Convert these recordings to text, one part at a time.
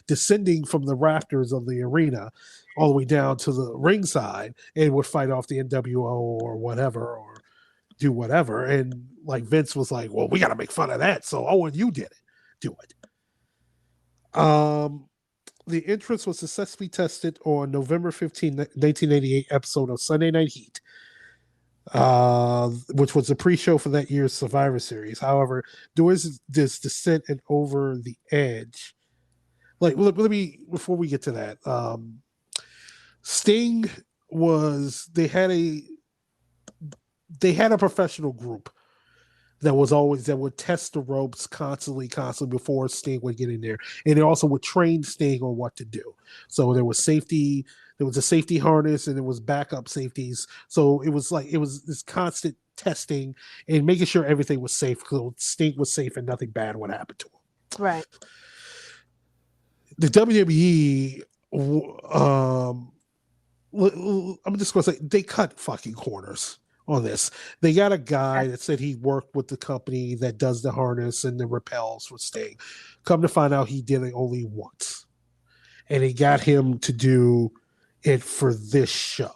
descending from the rafters of the arena all the way down to the ringside and would fight off the NWO or whatever, or do whatever. And like Vince was like, well, we got to make fun of that. So, oh, and you did it. Do it. The entrance was successfully tested on November 15, 1988 episode of Sunday Night Heat, which was the pre-show for that year's Survivor Series. However, during this descent and over the edge, like let me before we get to that, Sting was they had a professional group that would test the ropes constantly before Sting would get in there, and they also would train Sting on what to do. So there was a safety harness, and there was backup safeties. So it was this constant testing and making sure everything was safe, because Sting was safe and nothing bad would happen to him. Right. The WWE, I'm just going to say, they cut fucking corners on this. They got a guy that said he worked with the company that does the harness and the rappels for Sting. Come to find out, he did it only once, and he got him to do it for this show.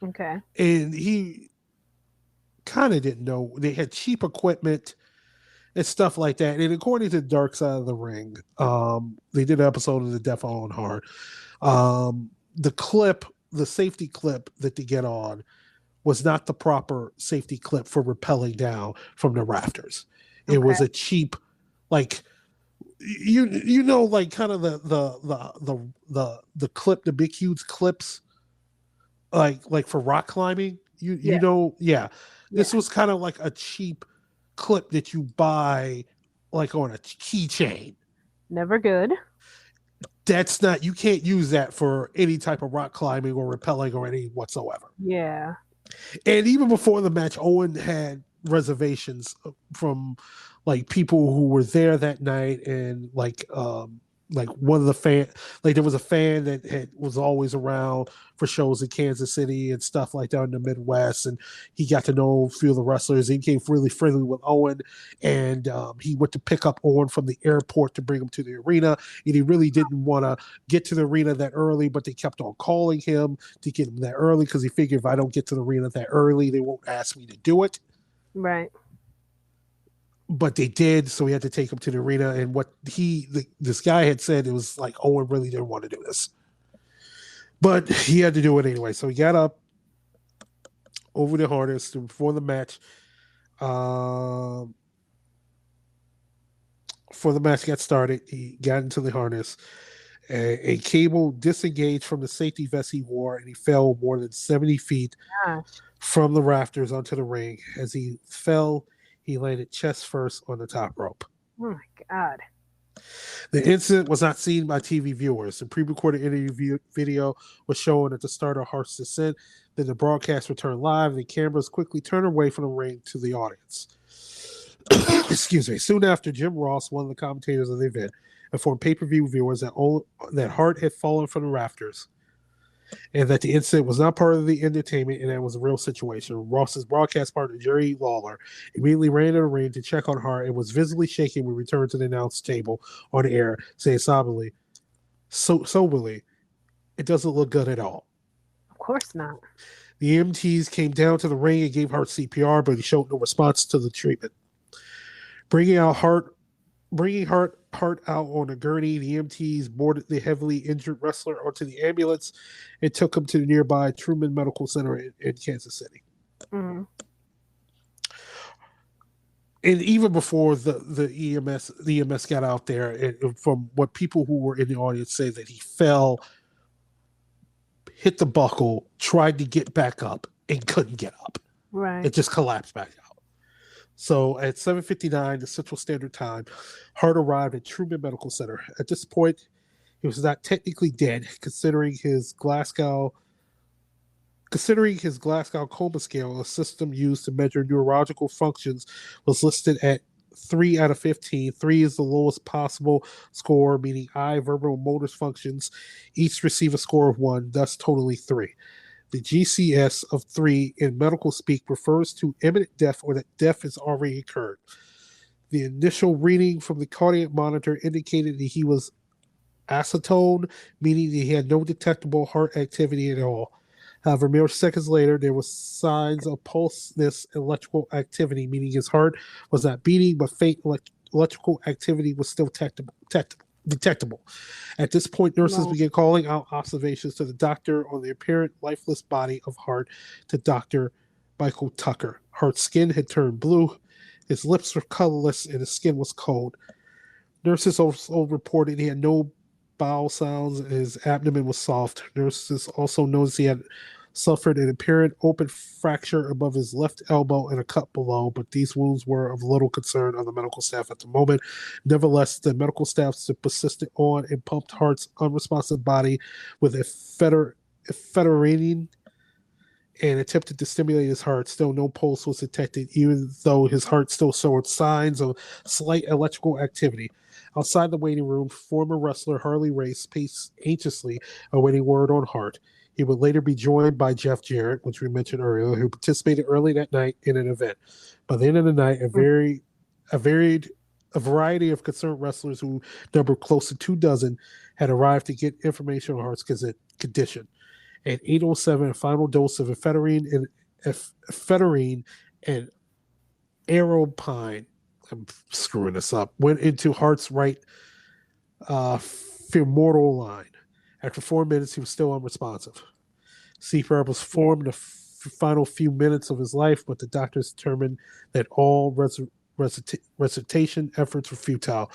Okay. And he kind of didn't know they had cheap equipment and stuff like that. And according to Dark Side of the Ring, they did an episode of the Death Own Heart. The safety clip that they get on was not the proper safety clip for rappelling down from the rafters. It was a cheap, like you know, like kind of the clip, the big huge clips, like for rock climbing. You know, this was kind of like a cheap clip that you buy like on a keychain. Never good. That's not, you can't use that for any type of rock climbing or rappelling or any whatsoever. Yeah. And even before the match, Owen had reservations from like people who were there that night, and like one of the fan, like there was a fan that was always around for shows in Kansas City and stuff like that in the Midwest, and he got to know a few of the wrestlers. He became really friendly with Owen, and he went to pick up Owen from the airport to bring him to the arena, and he really didn't want to get to the arena that early, but they kept on calling him to get him that early, because he figured if I don't get to the arena that early, they won't ask me to do it. Right. But they did, so we had to take him to the arena. And what this guy had said, it was like Owen really didn't want to do this, but he had to do it anyway. So he got up over the harness before the match. Before the match got started, he got into the harness. A cable disengaged from the safety vest he wore, and he fell more than 70 feet from the rafters onto the ring. As he fell, he landed chest first on the top rope. Oh my God. The incident was not seen by TV viewers. The pre-recorded interview video was shown at the start of Hart's descent. Then the broadcast returned live. The cameras quickly turned away from the ring to the audience. Excuse me. Soon after, Jim Ross, one of the commentators of the event, informed pay-per-view viewers that Hart had fallen from the rafters, and that the incident was not part of the entertainment, and that it was a real situation. Ross's broadcast partner, Jerry Lawler, immediately ran to the ring to check on Hart and was visibly shaking when he returned to the announce table on the air, saying soberly, it doesn't look good at all. Of course not. The EMTs came down to the ring and gave Hart CPR, but he showed no response to the treatment. Bringing Hart out on a gurney, the EMTs boarded the heavily injured wrestler onto the ambulance and took him to the nearby Truman Medical Center in Kansas City. Mm-hmm. And even before the EMS got out there, and from what people who were in the audience say, that he fell, hit the buckle, tried to get back up, and couldn't get up. Right. It just collapsed back out. So at 7:59, the Central Standard Time, Hart arrived at Truman Medical Center. At this point, he was not technically dead, considering his Glasgow coma scale, a system used to measure neurological functions, was listed at 3 out of 15. 3 is the lowest possible score, meaning eye, verbal, motor functions each receive a score of 1, thus totally 3. The GCS of 3 in medical speak refers to imminent death, or that death has already occurred. The initial reading from the cardiac monitor indicated that he was acetone, meaning that he had no detectable heart activity at all. However, mere seconds later, there was signs of pulseless electrical activity, meaning his heart was not beating, but faint electrical activity was still detectable. At this point, nurses Wow. began calling out observations to the doctor on the apparent lifeless body of Hart to Dr. Michael Tucker. Hart's skin had turned blue, his lips were colorless, and his skin was cold. Nurses also reported he had no bowel sounds and his abdomen was soft. Nurses also noticed he had suffered an apparent open fracture above his left elbow and a cut below, but these wounds were of little concern on the medical staff at the moment. Nevertheless, the medical staff persisted on and pumped Hart's unresponsive body with ephedrine and attempted to stimulate his heart. Still, no pulse was detected, even though his heart still showed signs of slight electrical activity. Outside the waiting room, former wrestler Harley Race paced anxiously, awaiting word on Hart. He would later be joined by Jeff Jarrett, which we mentioned earlier, who participated early that night in an event. By the end of the night, a variety of concerned wrestlers who numbered close to 24 had arrived to get information on Hart's condition. At 8:07, a final dose of ephedrine and aeropine, I'm screwing this up, went into Hart's right femoral line. After 4 minutes, he was still unresponsive. CPR was formed in the final few minutes of his life, but the doctors determined that all resuscitation efforts were futile.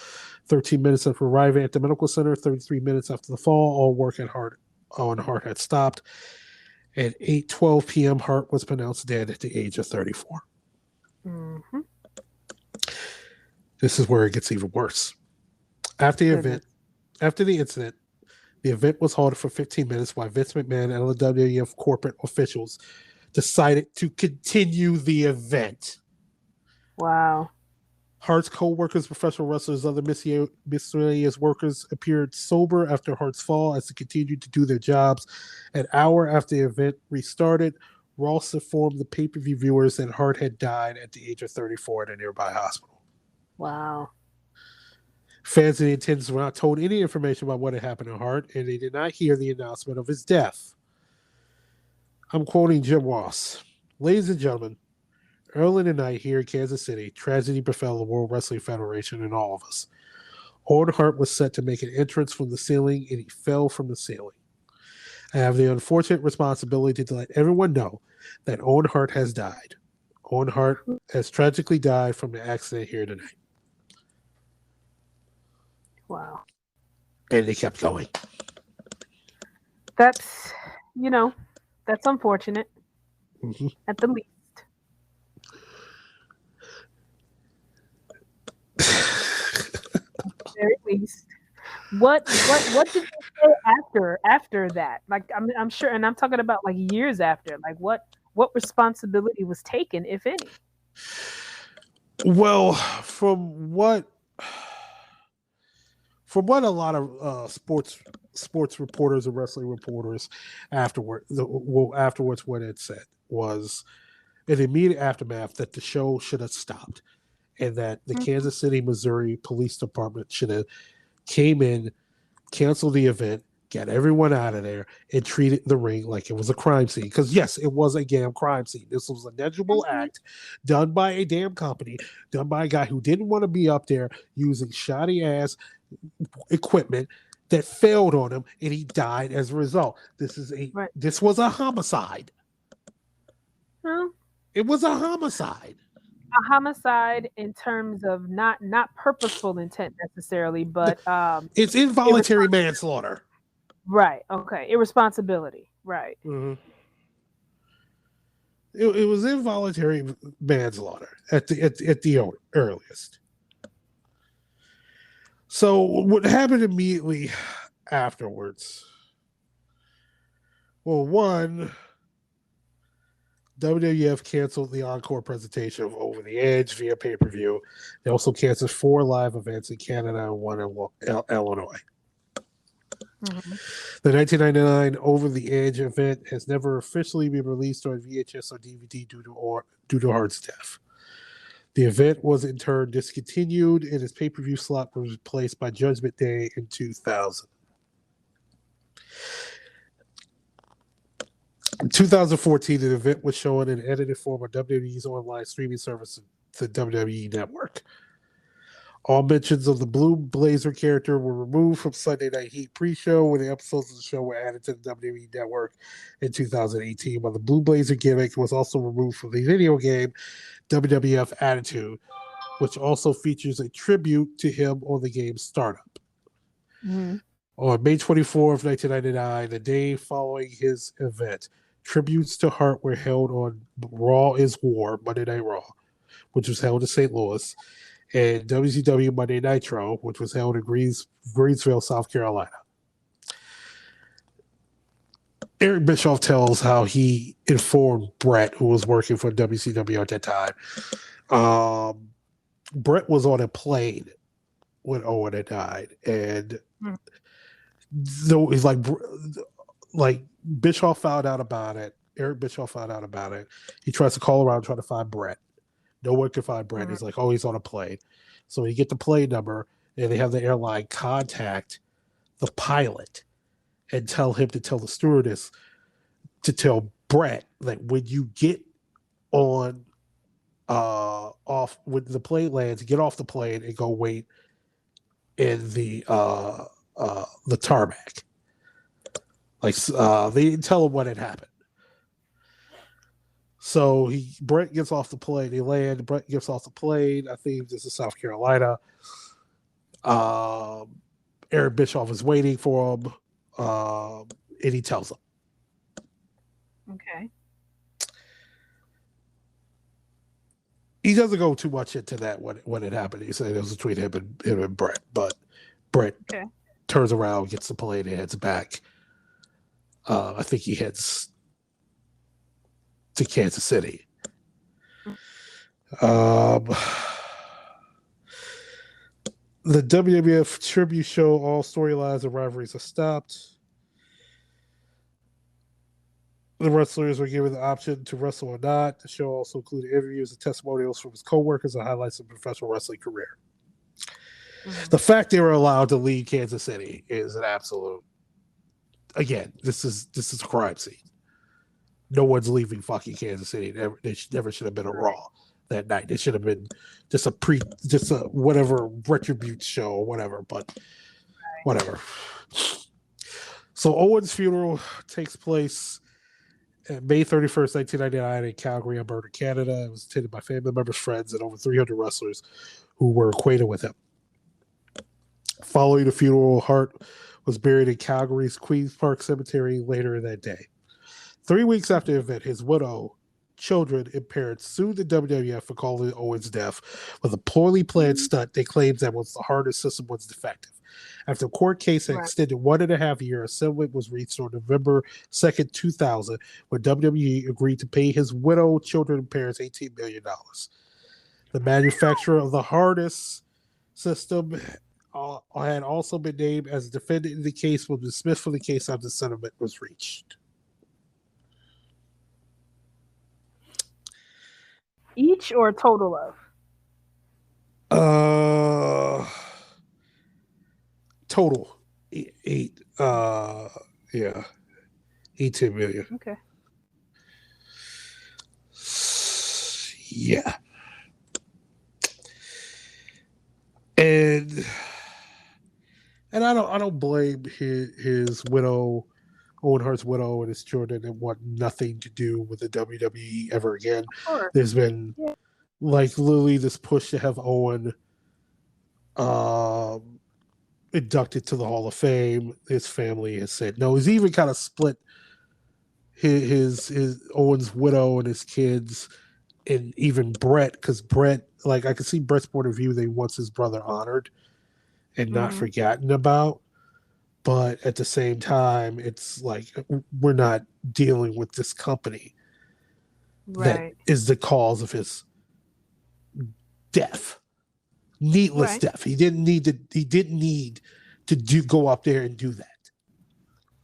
13 minutes after arriving at the medical center, 33 minutes after the fall, all work on Hart had stopped. At 8:12 p.m., Hart was pronounced dead at the age of 34. Mm-hmm. This is where it gets even worse. After the incident, the event was halted for 15 minutes while Vince McMahon and the WWF corporate officials decided to continue the event. Wow. Hart's co-workers, professional wrestlers, other miscellaneous workers appeared sober after Hart's fall as they continued to do their jobs. An hour after the event restarted, Ross informed the pay-per-view viewers that Hart had died at the age of 34 at a nearby hospital. Wow. Fans and the attendants were not told any information about what had happened to Hart, and they did not hear the announcement of his death. I'm quoting Jim Ross. Ladies and gentlemen, early in the night here in Kansas City, tragedy befell the World Wrestling Federation and all of us. Owen Hart was set to make an entrance from the ceiling, and he fell from the ceiling. I have the unfortunate responsibility to let everyone know that Owen Hart has died. Owen Hart has tragically died from the accident here tonight. Wow. And they kept going. That's, that's unfortunate. Mm-hmm. At the least. Very least. What did you say after that? Like I'm sure, and I'm talking about like years after. Like what responsibility was taken, if any? Well, from what a lot of sports reporters and wrestling reporters afterwards what it said was in the immediate aftermath that the show should have stopped and that the Kansas City, Missouri Police Department should have came in, canceled the event, got everyone out of there, and treated the ring like it was a crime scene. Because yes, it was a damn crime scene. This was a negligible act done by a damn company, done by a guy who didn't want to be up there using shoddy ass equipment that failed on him, and he died as a result. This was a homicide. Huh? It was a homicide. A homicide in terms of not purposeful intent necessarily, but it's involuntary manslaughter. Right. Okay. Irresponsibility. Right. Mm-hmm. It was involuntary manslaughter at the earliest. So what happened immediately afterwards? Well, one, WWF canceled the encore presentation of Over the Edge via pay-per-view. They also canceled 4 live events in Canada and 1 in Illinois. Mm-hmm. The 1999 Over the Edge event has never officially been released on VHS or DVD due to Hart's death. The event was in turn discontinued, and its pay-per-view slot was replaced by Judgment Day in 2000. In 2014, an event was shown in edited form on WWE's online streaming service, the WWE Network. All mentions of the Blue Blazer character were removed from Sunday Night Heat pre-show when the episodes of the show were added to the WWE Network in 2018, while the Blue Blazer gimmick was also removed from the video game WWF Attitude, which also features a tribute to him on the game's startup. Mm-hmm. On May 24th, 1999, the day following his event, tributes to Hart were held on Raw is War, Monday Night Raw, which was held in St. Louis, and WCW Monday Nitro, which was held in Greensville, South Carolina. Eric Bischoff tells how he informed Brett, who was working for WCW at that time. Brett was on a plane when Owen had died, and though he's like Bischoff found out about it. Eric Bischoff found out about it. He tries to call around trying to find Brett. No one can find Brett. He's like, oh, he's on a plane. So you get the plane number, and they have the airline contact the pilot and tell him to tell the stewardess to tell Brett that when you get on off when the plane lands, get off the plane and go wait in the tarmac. Like they didn't tell him what had happened. So Brett gets off the plane. They land. Brett gets off the plane. I think this is South Carolina. Eric Bischoff is waiting for him, and he tells him. Okay. He doesn't go too much into that when it happened. He said it was between him and Brett, but Brett turns around, gets the plane, and heads back. I think he heads to Kansas City. The WWF tribute show, all storylines and rivalries are stopped. The wrestlers were given the option to wrestle or not. The show also included interviews and testimonials from his co-workers and highlights of professional wrestling career. Mm-hmm. The fact they were allowed to leave Kansas City is an absolute. Again, this is a crime scene. No one's leaving fucking Kansas City. They never should have been a Raw that night. It should have been just a whatever retribute show or whatever. But whatever. So Owen's funeral takes place May 31st, 1999 in Calgary, Alberta, Canada. It was attended by family members, friends, and over 300 wrestlers who were acquainted with him. Following the funeral, Hart was buried in Calgary's Queen's Park Cemetery later that day. 3 weeks after the event, his widow, children, and parents sued the WWF for calling Owen's death with a poorly planned stunt they claimed that was the Hart system was defective. After the court case had extended 1.5 years, a settlement was reached on November 2nd, 2000, when WWE agreed to pay his widow, children, and parents $18 million. The manufacturer of the hardest system had also been named as a defendant in the case, was dismissed from the case after the settlement was reached. Each or a total of? Total. 18 million. Okay. Yeah. And I don't blame his widow, Owen Hart's widow, and his children, and want nothing to do with the WWE ever again. Sure. There's been like literally this push to have Owen inducted to the Hall of Fame. His family has said no. He's even kind of split his Owen's widow and his kids, and even Brett, because Brett, like I can see Brett's point of view that he wants his brother honored and not forgotten about. But at the same time, it's like we're not dealing with this company that is the cause of his death, needless death. He didn't need to go up there and do that.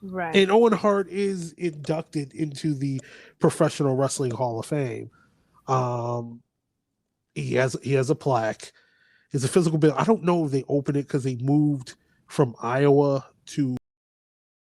Right. And Owen Hart is inducted into the Professional Wrestling Hall of Fame. He has a plaque. It's a physical bill. I don't know if they opened it because they moved from Iowa to